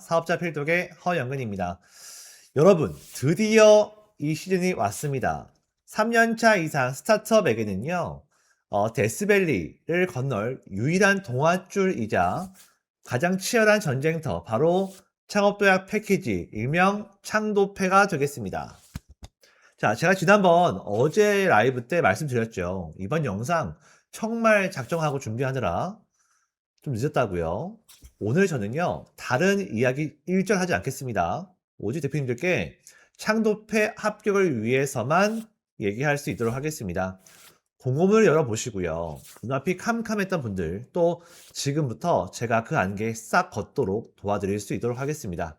사업자 필독의 허영근입니다. 여러분, 드디어 이 시즌이 왔습니다. 3년차 이상 스타트업에게는요, 데스밸리를 건널 유일한 동아줄이자 가장 치열한 전쟁터, 바로 창업도약 패키지, 일명 창도패가 되겠습니다. 자, 제가 지난번 어제 라이브 때 말씀드렸죠. 이번 영상 정말 작정하고 준비하느라 좀 늦었다고요. 오늘 저는요, 다른 이야기 일절 하지 않겠습니다. 오직 대표님들께 창도패 합격을 위해서만 얘기할 수 있도록 하겠습니다. 공고문을 열어보시고요. 눈앞이 캄캄했던 분들, 또 지금부터 제가 그 안개 싹 걷도록 도와드릴 수 있도록 하겠습니다.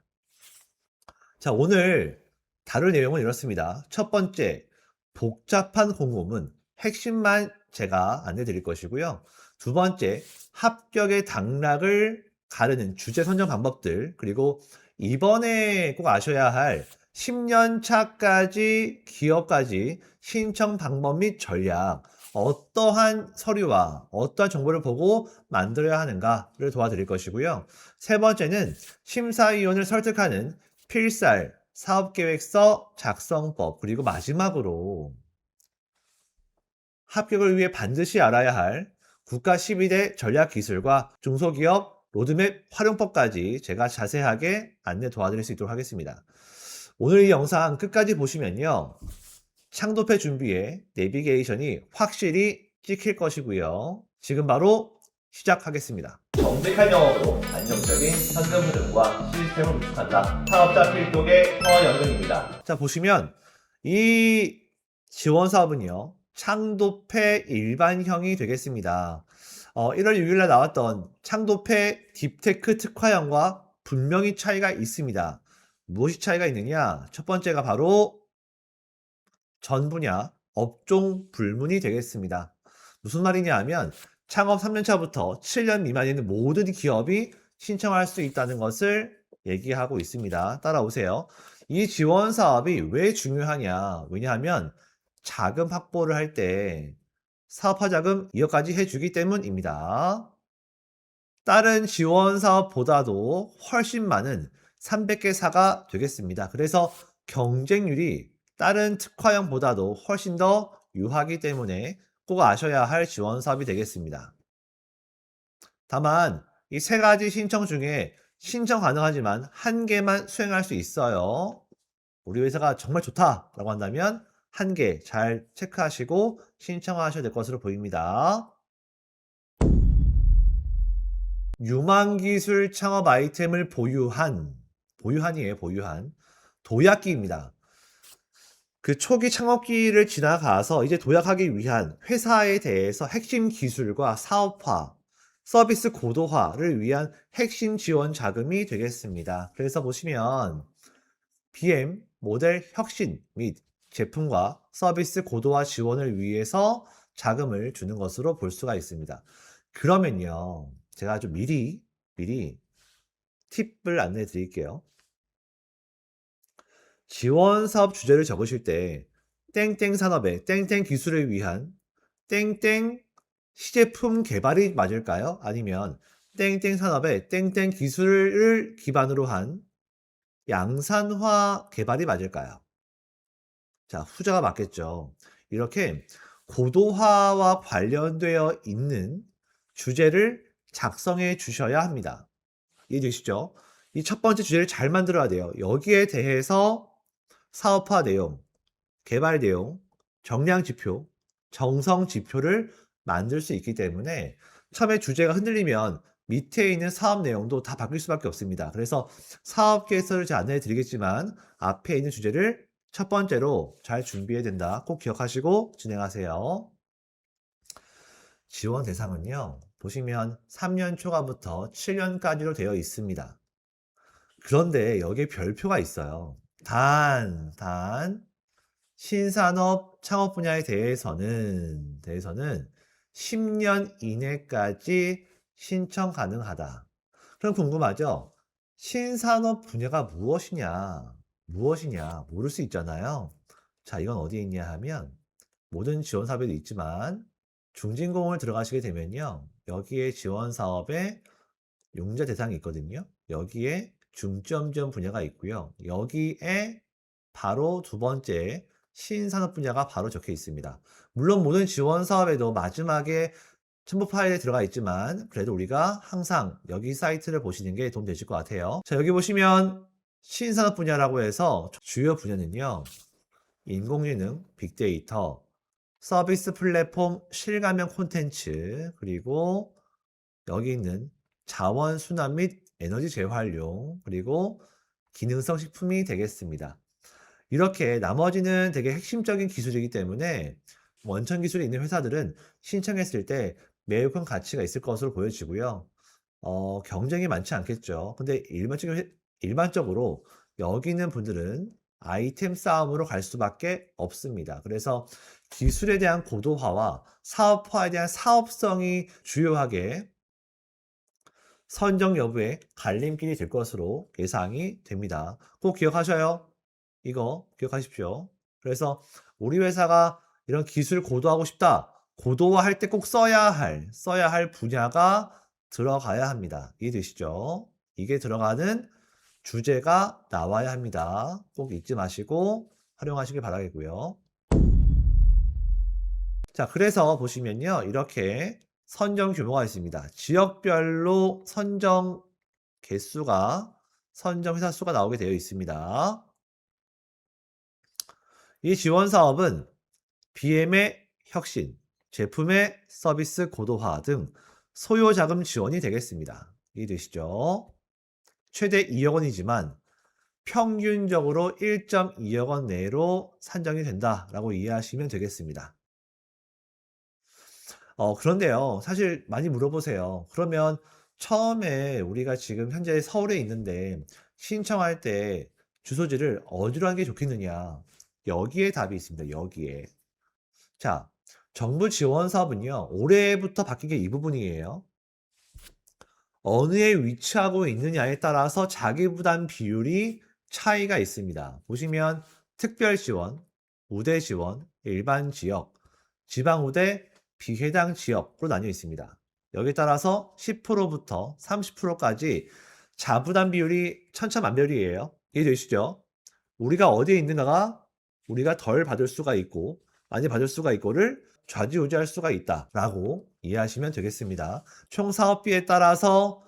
자, 오늘 다룰 내용은 이렇습니다. 첫 번째, 복잡한 공고문, 핵심만 제가 안내 드릴 것이고요. 두 번째, 합격의 당락을 가르는 주제 선정 방법들, 그리고 이번에 꼭 아셔야 할 10년 차까지 기업까지 신청 방법 및 전략, 어떠한 서류와 어떠한 정보를 보고 만들어야 하는가를 도와드릴 것이고요. 세 번째는 심사위원을 설득하는 필살, 사업계획서 작성법, 그리고 마지막으로 합격을 위해 반드시 알아야 할 국가 12대 전략기술과 중소기업 로드맵 활용법까지 제가 자세하게 안내 도와드릴 수 있도록 하겠습니다. 오늘 이 영상 끝까지 보시면요, 창도패 준비에 내비게이션이 확실히 찍힐 것이고요. 지금 바로 시작하겠습니다. 정직한 영업으로 안정적인 현금 흐름과 시스템을 구축한다. 사업자 필독의 허영근입니다. 자, 보시면 이 지원 사업은요, 창도패 일반형이 되겠습니다. 1월 6일날 나왔던 창도패 딥테크 특화형과 분명히 차이가 있습니다. 무엇이 차이가 있느냐? 첫 번째가 바로 전 분야 업종 불문이 되겠습니다. 무슨 말이냐 하면 창업 3년차부터 7년 미만에 있는 모든 기업이 신청할 수 있다는 것을 얘기하고 있습니다. 따라오세요. 이 지원 사업이 왜 중요하냐? 왜냐하면 자금 확보를 할 때 사업화 자금 2억까지 해주기 때문입니다. 다른 지원 사업보다도 훨씬 많은 300개 사가 되겠습니다. 그래서 경쟁률이 다른 특화형보다도 훨씬 더 유하기 때문에 꼭 아셔야 할 지원 사업이 되겠습니다. 다만 이 세 가지 신청 중에 신청 가능하지만 한 개만 수행할 수 있어요. 우리 회사가 정말 좋다라고 한다면 한 개 잘 체크하시고 신청하셔야 될 것으로 보입니다. 유망기술 창업 아이템을 보유한이에요, 보유한. 도약기입니다. 그 초기 창업기를 지나가서 이제 도약하기 위한 회사에 대해서 핵심 기술과 사업화, 서비스 고도화를 위한 핵심 지원 자금이 되겠습니다. 그래서 보시면 BM 모델 혁신 및 제품과 서비스 고도화 지원을 위해서 자금을 주는 것으로 볼 수가 있습니다. 그러면요, 제가 좀 미리 팁을 안내해 드릴게요. 지원 사업 주제를 적으실 때 땡땡 산업의 땡땡 기술을 위한 땡땡 시제품 개발이 맞을까요? 아니면 땡땡 산업의 땡땡 기술을 기반으로 한 양산화 개발이 맞을까요? 자, 후자가 맞겠죠. 이렇게 고도화와 관련되어 있는 주제를 작성해 주셔야 합니다. 이해되시죠? 이 첫 번째 주제를 잘 만들어야 돼요. 여기에 대해서 사업화 내용, 개발 내용, 정량 지표, 정성 지표를 만들 수 있기 때문에 처음에 주제가 흔들리면 밑에 있는 사업 내용도 다 바뀔 수밖에 없습니다. 그래서 사업 계획서를 제가 안내해 드리겠지만 앞에 있는 주제를 첫 번째로 잘 준비해야 된다. 꼭 기억하시고 진행하세요. 지원 대상은요, 보시면 3년 초과부터 7년까지로 되어 있습니다. 그런데 여기에 별표가 있어요. 단, 신산업 창업 분야에 대해서는 10년 이내까지 신청 가능하다. 그럼 궁금하죠? 신산업 분야가 무엇이냐 모를 수 있잖아요. 자, 이건 어디에 있냐 하면 모든 지원 사업에도 있지만 중진공을 들어가시게 되면요, 여기에 지원 사업에 용자 대상이 있거든요. 여기에 중점지원 분야가 있고요. 여기에 바로 두 번째 신산업 분야가 바로 적혀 있습니다. 물론 모든 지원 사업에도 마지막에 첨부 파일에 들어가 있지만 그래도 우리가 항상 여기 사이트를 보시는 게 도움 되실 것 같아요. 자, 여기 보시면 신산업 분야라고 해서 주요 분야는요. 인공지능, 빅데이터, 서비스 플랫폼, 실감형 콘텐츠, 그리고 여기 있는 자원 순환 및 에너지 재활용, 그리고 기능성 식품이 되겠습니다. 이렇게 나머지는 되게 핵심적인 기술이기 때문에 원천 기술이 있는 회사들은 신청했을 때 매우 큰 가치가 있을 것으로 보여지고요. 경쟁이 많지 않겠죠. 근데 일반적으로 여기 있는 분들은 아이템 싸움으로 갈 수밖에 없습니다. 그래서 기술에 대한 고도화와 사업화에 대한 사업성이 주요하게 선정 여부의 갈림길이 될 것으로 예상이 됩니다. 꼭 기억하셔요. 이거 기억하십시오. 그래서 우리 회사가 이런 기술 고도하고 싶다. 고도화할 때 꼭 써야 할 분야가 들어가야 합니다. 이해되시죠? 이게 들어가는 주제가 나와야 합니다. 꼭 잊지 마시고 활용하시길 바라겠고요. 자, 그래서 보시면요. 이렇게 선정 규모가 있습니다. 지역별로 선정 개수가, 선정 회사 수가 나오게 되어 있습니다. 이 지원 사업은 BM의 혁신, 제품의 서비스 고도화 등 소요 자금 지원이 되겠습니다. 이해되시죠? 최대 2억 원이지만 평균적으로 1.2억 원 내로 산정이 된다라고 이해하시면 되겠습니다. 그런데요. 사실 많이 물어보세요. 그러면 처음에 우리가 지금 현재 서울에 있는데 신청할 때 주소지를 어디로 하는 게 좋겠느냐? 여기에 답이 있습니다. 여기에. 자, 정부 지원 사업은요. 올해부터 바뀐 게 이 부분이에요. 어느 에 위치하고 있느냐에 따라서 자기 부담 비율이 차이가 있습니다. 보시면 특별 지원, 우대 지원, 일반 지역, 지방 우대, 비해당 지역으로 나뉘어 있습니다. 여기에 따라서 10%부터 30%까지 자부담 비율이 천차만별이에요. 이해되시죠? 우리가 어디에 있는가가 우리가 덜 받을 수가 있고 많이 받을 수가 있고를 좌지우지할 수가 있다라고 이해하시면 되겠습니다. 총 사업비에 따라서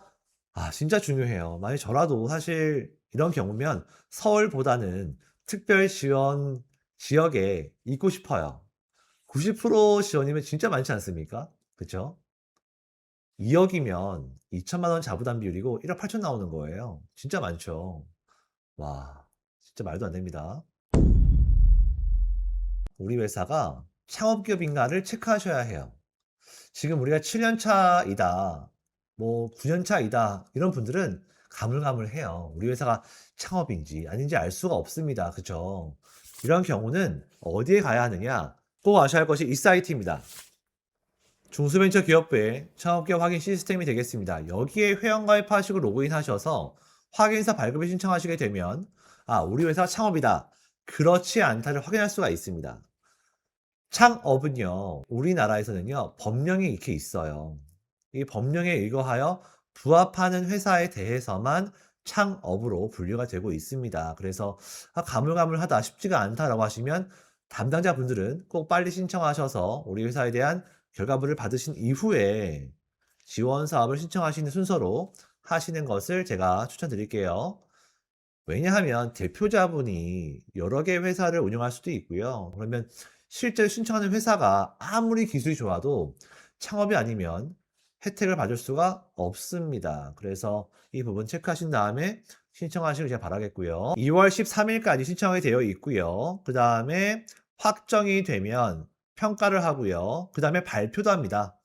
진짜 중요해요. 만약 저라도 사실 이런 경우면 서울보다는 특별 지원 지역에 있고 싶어요. 90% 지원이면 진짜 많지 않습니까? 그쵸? 2억이면 2천만 원 자부담 비율이고 1억 8천 나오는 거예요. 진짜 많죠. 와, 진짜 말도 안 됩니다. 우리 회사가 창업기업인가를 체크하셔야 해요. 지금 우리가 7년 차이다, 뭐 9년 차이다 이런 분들은 가물가물해요. 우리 회사가 창업인지 아닌지 알 수가 없습니다. 그죠? 이런 경우는 어디에 가야 하느냐? 꼭 아셔야 할 것이 이 사이트입니다. 중소벤처기업부의 창업기업 확인 시스템이 되겠습니다. 여기에 회원가입하시고 로그인하셔서 확인서 발급을 신청하시게 되면 우리 회사 창업이다. 그렇지 않다를 확인할 수가 있습니다. 창업은요, 우리나라에서는요, 법령이 이렇게 있어요. 이 법령에 의거하여 부합하는 회사에 대해서만 창업으로 분류가 되고 있습니다. 그래서 가물가물하다, 쉽지가 않다라고 하시면 담당자 분들은 꼭 빨리 신청하셔서 우리 회사에 대한 결과물을 받으신 이후에 지원 사업을 신청하시는 순서로 하시는 것을 제가 추천드릴게요. 왜냐하면 대표자분이 여러 개의 회사를 운영할 수도 있고요. 그러면 실제 신청하는 회사가 아무리 기술이 좋아도 창업이 아니면 혜택을 받을 수가 없습니다. 그래서 이 부분 체크하신 다음에 신청하시길 제가 바라겠고요. 2월 13일까지 신청이 되어 있고요. 그 다음에 확정이 되면 평가를 하고요. 그 다음에 발표도 합니다.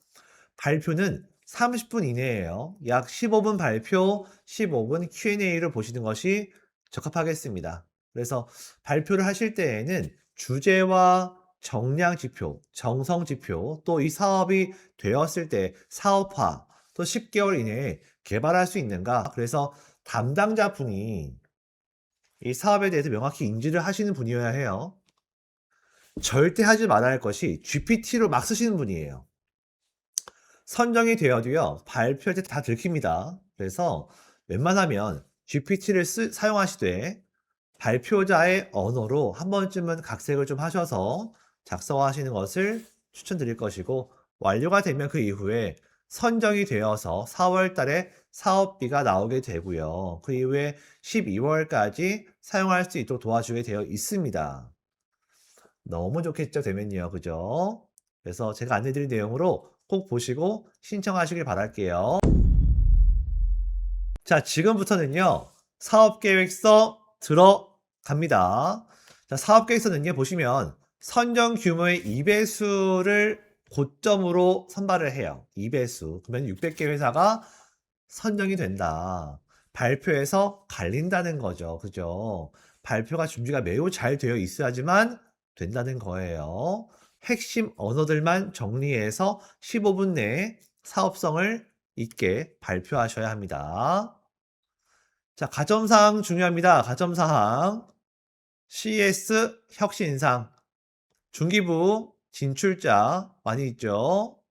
발표는 30분 이내에요. 약 15분 발표, 15분 Q&A를 보시는 것이 적합하겠습니다. 그래서 발표를 하실 때에는 주제와 정량 지표, 정성 지표, 또 이 사업이 되었을 때 사업화, 또 10개월 이내에 개발할 수 있는가? 그래서 담당자 분이 이 사업에 대해서 명확히 인지를 하시는 분이어야 해요. 절대 하지 말아야 할 것이 GPT로 막 쓰시는 분이에요. 선정이 되어도요, 발표할 때 다 들킵니다. 그래서 웬만하면 GPT를 사용하시되 발표자의 언어로 한 번쯤은 각색을 좀 하셔서 작성하시는 것을 추천드릴 것이고, 완료가 되면 그 이후에 선정이 되어서 4월 달에 사업비가 나오게 되고요. 그 이후에 12월까지 사용할 수 있도록 도와주게 되어 있습니다. 너무 좋겠죠, 되면요. 그죠? 그래서 제가 안내드린 내용으로 꼭 보시고 신청하시길 바랄게요. 자, 지금부터는요, 사업계획서 들어갑니다. 자, 사업계획서는요, 보시면 선정 규모의 2배수를 고점으로 선발을 해요. 2배수. 그러면 600개 회사가 선정이 된다. 발표에서 갈린다는 거죠. 그죠? 발표가 준비가 매우 잘 되어 있어야지만 된다는 거예요. 핵심 언어들만 정리해서 15분 내에 사업성을 있게 발표하셔야 합니다. 자, 가점사항 중요합니다. 가점사항. CS 혁신상. 중기부 진출자 많이 있죠.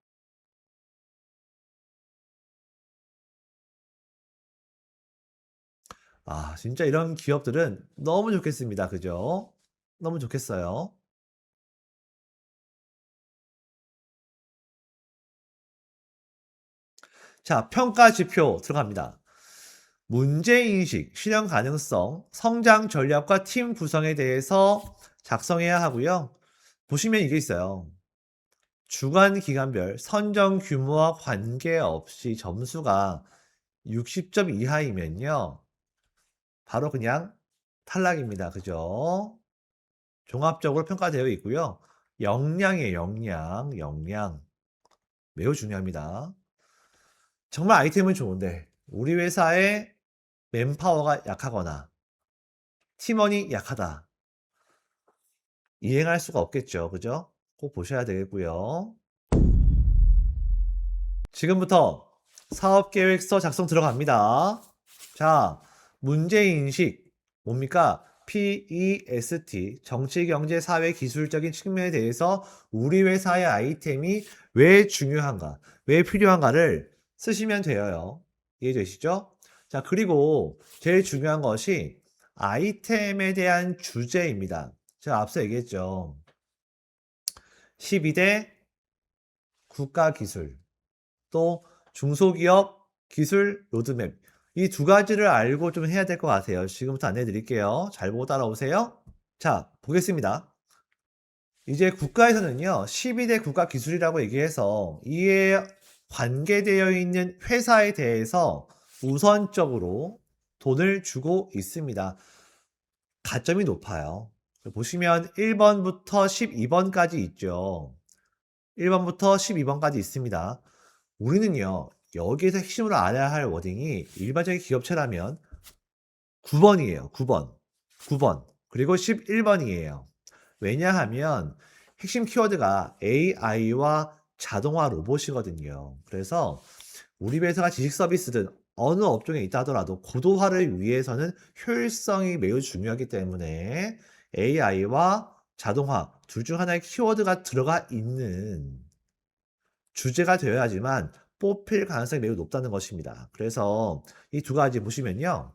아, 진짜 이런 기업들은 너무 좋겠습니다. 그죠? 너무 좋겠어요. 자, 평가 지표 들어갑니다. 문제인식, 실현 가능성, 성장 전략과 팀 구성에 대해서 작성해야 하고요. 보시면 이게 있어요. 주간 기간별 선정 규모와 관계없이 점수가 60점 이하이면요. 바로 그냥 탈락입니다. 그죠? 종합적으로 평가되어 있고요. 역량이에요. 역량. 매우 중요합니다. 정말 아이템은 좋은데 우리 회사의 맨파워가 약하거나 팀원이 약하다. 이행할 수가 없겠죠. 그죠? 꼭 보셔야 되겠고요. 지금부터 사업계획서 작성 들어갑니다. 자, 문제인식 뭡니까? PEST 정치, 경제, 사회, 기술적인 측면에 대해서 우리 회사의 아이템이 왜 중요한가, 왜 필요한가를 쓰시면 돼요. 이해되시죠? 자, 그리고 제일 중요한 것이 아이템에 대한 주제입니다. 제가 앞서 얘기했죠. 12대 국가기술, 또 중소기업 기술 로드맵. 이 두 가지를 알고 좀 해야 될 것 같아요. 지금부터 안내해 드릴게요. 잘 보고 따라오세요. 자, 보겠습니다. 이제 국가에서는요, 12대 국가 기술이라고 얘기해서 이에 관계되어 있는 회사에 대해서 우선적으로 돈을 주고 있습니다. 가점이 높아요. 보시면 1번부터 12번까지 있죠. 1번부터 12번까지 있습니다. 우리는요, 여기에서 핵심으로 알아야 할 워딩이 일반적인 기업체라면 9번이에요. 9번. 9번. 그리고 11번이에요. 왜냐하면 핵심 키워드가 AI와 자동화 로봇이거든요. 그래서 우리 회사가 지식 서비스든 어느 업종에 있다 하더라도 고도화를 위해서는 효율성이 매우 중요하기 때문에 AI와 자동화 둘 중 하나의 키워드가 들어가 있는 주제가 되어야지만 뽑힐 가능성이 매우 높다는 것입니다. 그래서 이 두 가지 보시면요.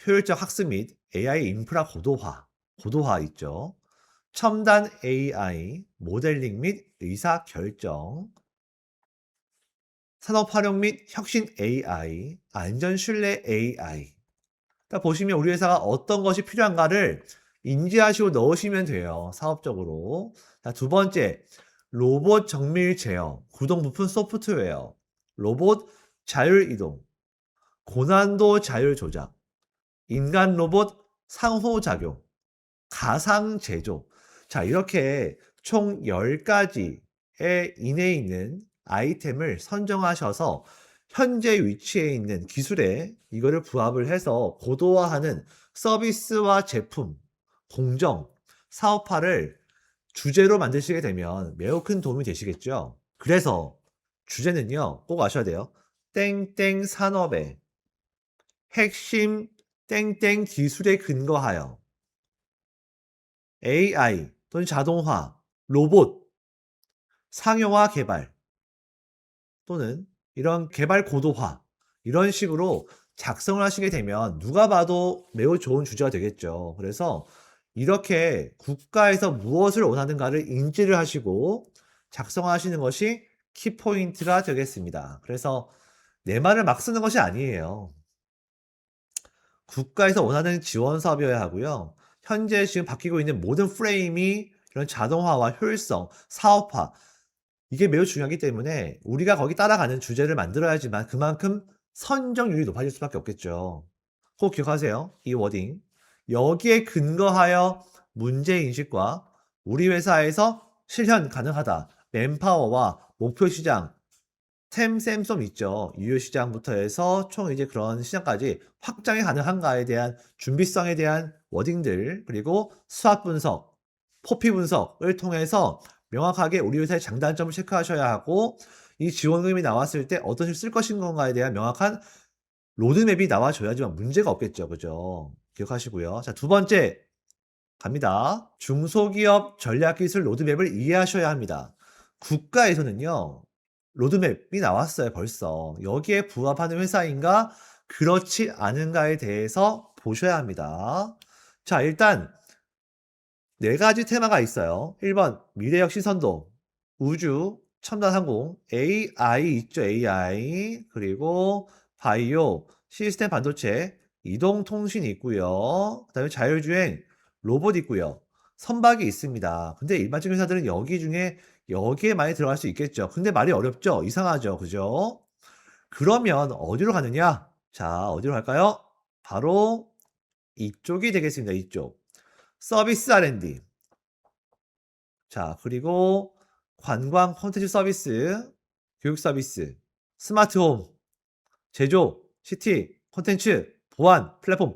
효율적 학습 및 AI 인프라 고도화 있죠. 첨단 AI, 모델링 및 의사 결정, 산업 활용 및 혁신 AI, 안전 신뢰 AI. 딱 보시면 우리 회사가 어떤 것이 필요한가를 인지하시고 넣으시면 돼요. 사업적으로. 자, 두 번째, 로봇 정밀 제어, 구동 부품 소프트웨어, 로봇 자율 이동, 고난도 자율 조작, 인간 로봇 상호작용, 가상 제조. 자, 이렇게 총 10가지에 이내에 있는 아이템을 선정하셔서 현재 위치에 있는 기술에 이거를 부합을 해서 고도화하는 서비스와 제품, 공정, 사업화를 주제로 만드시게 되면 매우 큰 도움이 되시겠죠. 그래서 주제는요, 꼭 아셔야 돼요. 땡땡 산업의 핵심 땡땡 기술에 근거하여 AI 또는 자동화, 로봇, 상용화 개발 또는 이런 개발 고도화 이런 식으로 작성을 하시게 되면 누가 봐도 매우 좋은 주제가 되겠죠. 그래서 이렇게 국가에서 무엇을 원하는가를 인지를 하시고 작성하시는 것이 키포인트가 되겠습니다. 그래서 내 말을 막 쓰는 것이 아니에요. 국가에서 원하는 지원 사업이어야 하고요. 현재 지금 바뀌고 있는 모든 프레임이 이런 자동화와 효율성, 사업화 이게 매우 중요하기 때문에 우리가 거기 따라가는 주제를 만들어야지만 그만큼 선정률이 높아질 수밖에 없겠죠. 꼭 기억하세요. 이 워딩. 여기에 근거하여 문제인식과 우리 회사에서 실현 가능하다. 맨파워와 목표 시장, 템셈섬 있죠. 유효 시장부터 해서 총 이제 그런 시장까지 확장이 가능한가에 대한 준비성에 대한 워딩들, 그리고 수학 분석, 포피 분석을 통해서 명확하게 우리 회사의 장단점을 체크하셔야 하고 이 지원금이 나왔을 때 어떤 식으로 쓸 것인 건가에 대한 명확한 로드맵이 나와줘야지만 문제가 없겠죠. 그죠? 기억하시고요. 자, 두 번째 갑니다. 중소기업 전략기술 로드맵을 이해하셔야 합니다. 국가에서는요, 로드맵이 나왔어요, 벌써. 여기에 부합하는 회사인가, 그렇지 않은가에 대해서 보셔야 합니다. 자, 일단 네 가지 테마가 있어요. 1번 미래역 시선도, 우주, 첨단 항공, AI 있죠, AI. 그리고 바이오, 시스템 반도체, 이동통신 있고요. 그다음에 자율주행, 로봇 있고요. 선박이 있습니다. 근데 일반적인 회사들은 여기 중에 여기에 많이 들어갈 수 있겠죠. 근데 말이 어렵죠? 이상하죠? 그죠? 그러면 어디로 가느냐? 자, 어디로 갈까요? 바로 이쪽이 되겠습니다. 이쪽. 서비스 R&D. 자, 그리고 관광 콘텐츠 서비스, 교육 서비스, 스마트홈, 제조, 시티, 콘텐츠, 보안, 플랫폼.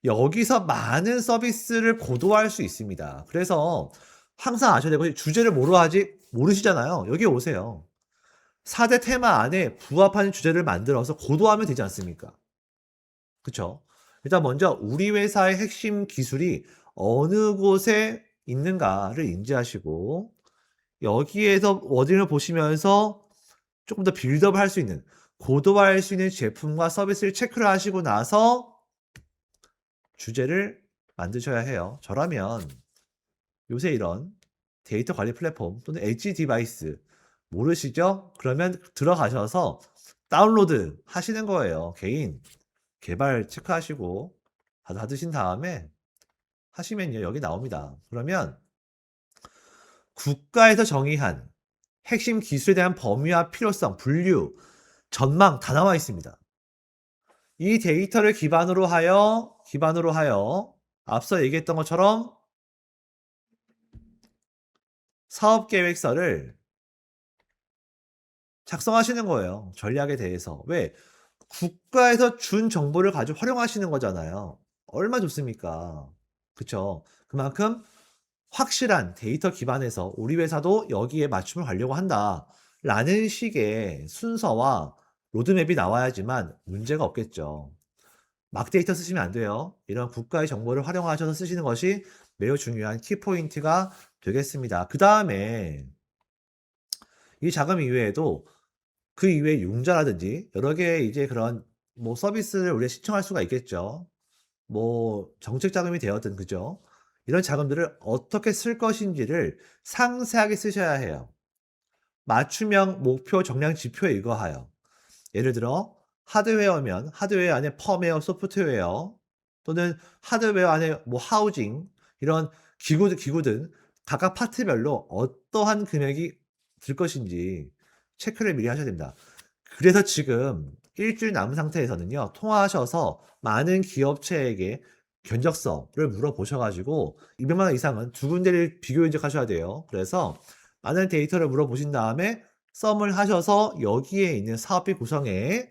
여기서 많은 서비스를 고도화할 수 있습니다. 그래서 항상 아셔야 되고 주제를 뭐로 하지 모르시잖아요. 여기 오세요. 4대 테마 안에 부합하는 주제를 만들어서 고도화하면 되지 않습니까? 그쵸? 일단 먼저 우리 회사의 핵심 기술이 어느 곳에 있는가를 인지하시고 여기에서 워딩을 보시면서 조금 더 빌드업을 할 수 있는 고도화할 수 있는 제품과 서비스를 체크를 하시고 나서 주제를 만드셔야 해요. 저라면 요새 이런 데이터 관리 플랫폼 또는 엣지 디바이스 모르시죠? 그러면 들어가셔서 다운로드 하시는 거예요. 개인 개발 체크하시고 다 받으신 다음에 하시면요. 여기 나옵니다. 그러면 국가에서 정의한 핵심 기술에 대한 범위와 필요성, 분류, 전망 다 나와 있습니다. 이 데이터를 기반으로 하여 앞서 얘기했던 것처럼 사업 계획서를 작성하시는 거예요. 전략에 대해서. 왜? 국가에서 준 정보를 가지고 활용하시는 거잖아요. 얼마나 좋습니까? 그쵸? 그만큼 확실한 데이터 기반에서 우리 회사도 여기에 맞춤을 가려고 한다. 라는 식의 순서와 로드맵이 나와야지만 문제가 없겠죠. 막 데이터 쓰시면 안 돼요. 이런 국가의 정보를 활용하셔서 쓰시는 것이 매우 중요한 키포인트가 되겠습니다. 그 다음에 이 자금 이외에도 그 이외에 융자라든지 여러 개의 이제 그런 뭐 서비스를 우리가 신청할 수가 있겠죠. 뭐 정책 자금이 되었든 그죠? 이런 자금들을 어떻게 쓸 것인지를 상세하게 쓰셔야 해요. 맞춤형 목표 정량 지표에 의거하여. 예를 들어 하드웨어면 하드웨어 안에 펌웨어, 소프트웨어 또는 하드웨어 안에 뭐 하우징 이런 기구든 각각 파트별로 어떠한 금액이 들 것인지 체크를 미리 하셔야 됩니다. 그래서 지금 일주일 남은 상태에서는요. 통화하셔서 많은 기업체에게 견적서를 물어보셔가지고 200만 원 이상은 두 군데를 비교 인적하셔야 돼요. 그래서 많은 데이터를 물어보신 다음에 썸을 하셔서 여기에 있는 사업비 구성에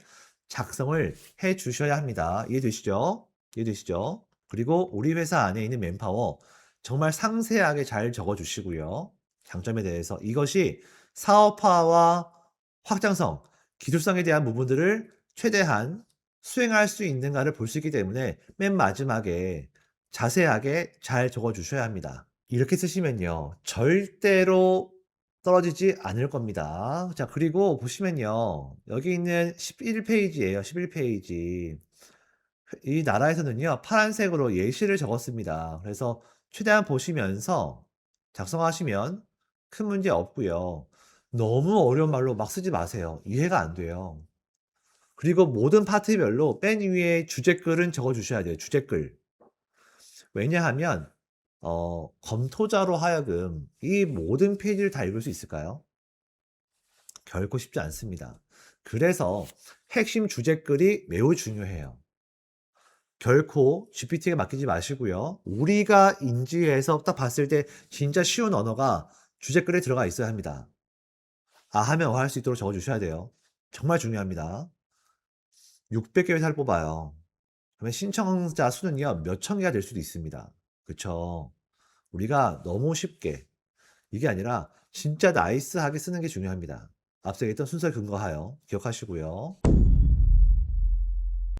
작성을 해 주셔야 합니다. 이해되시죠? 이해되시죠? 그리고 우리 회사 안에 있는 맨파워 정말 상세하게 잘 적어 주시고요. 장점에 대해서 이것이 사업화와 확장성, 기술성에 대한 부분들을 최대한 수행할 수 있는가를 볼 수 있기 때문에 맨 마지막에 자세하게 잘 적어 주셔야 합니다. 이렇게 쓰시면요. 절대로 떨어지지 않을 겁니다. 자, 그리고 보시면요. 여기 있는 11페이지예요. 11페이지. 이 나라에서는요, 파란색으로 예시를 적었습니다. 그래서 최대한 보시면서 작성하시면 큰 문제 없고요. 너무 어려운 말로 막 쓰지 마세요. 이해가 안 돼요. 그리고 모든 파트별로 맨 위에 주제글은 적어 주셔야 돼요. 주제글. 왜냐하면 검토자로 하여금 이 모든 페이지를 다 읽을 수 있을까요? 결코 쉽지 않습니다. 그래서 핵심 주제글이 매우 중요해요. 결코 GPT에 맡기지 마시고요. 우리가 인지해서 딱 봤을 때 진짜 쉬운 언어가 주제글에 들어가 있어야 합니다. 아 하면 할 수 있도록 적어 주셔야 돼요. 정말 중요합니다. 600개 회사를 뽑아요. 그러면 신청자 수는요, 몇 천 개가 될 수도 있습니다. 그쵸? 우리가 너무 쉽게 이게 아니라 진짜 나이스하게 쓰는 게 중요합니다. 앞서 얘기했던 순서에 근거하여 기억하시고요.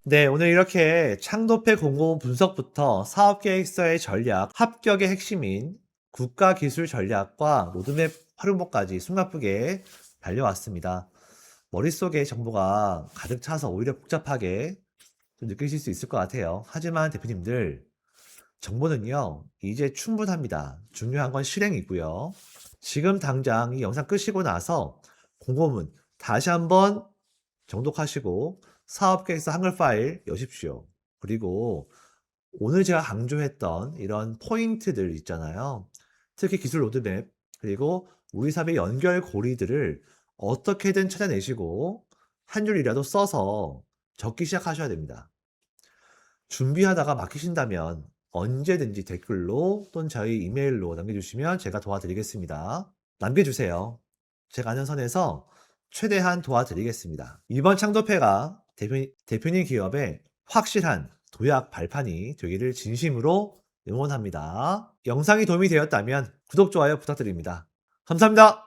네, 오늘 이렇게 창조폐 공고 분석부터 사업계획서의 전략, 합격의 핵심인 국가기술 전략과 로드맵 활용법까지 숨가쁘게 달려왔습니다. 머릿속에 정보가 가득 차서 오히려 복잡하게 좀 느끼실 수 있을 것 같아요. 하지만 대표님들, 정보는요, 이제 충분합니다. 중요한 건 실행이고요. 지금 당장 이 영상 끄시고 나서 공고문 다시 한번 정독하시고 사업계획서 한글 파일 여십시오. 그리고 오늘 제가 강조했던 이런 포인트들 있잖아요. 특히 기술 로드맵, 그리고 우리 사업의 연결 고리들을 어떻게든 찾아내시고 한 줄이라도 써서 적기 시작하셔야 됩니다. 준비하다가 막히신다면 언제든지 댓글로 또는 저희 이메일로 남겨주시면 제가 도와드리겠습니다. 남겨주세요. 제가 아는 선에서 최대한 도와드리겠습니다. 이번 창조패가 대표님 기업의 확실한 도약 발판이 되기를 진심으로 응원합니다. 영상이 도움이 되었다면 구독, 좋아요 부탁드립니다. 감사합니다.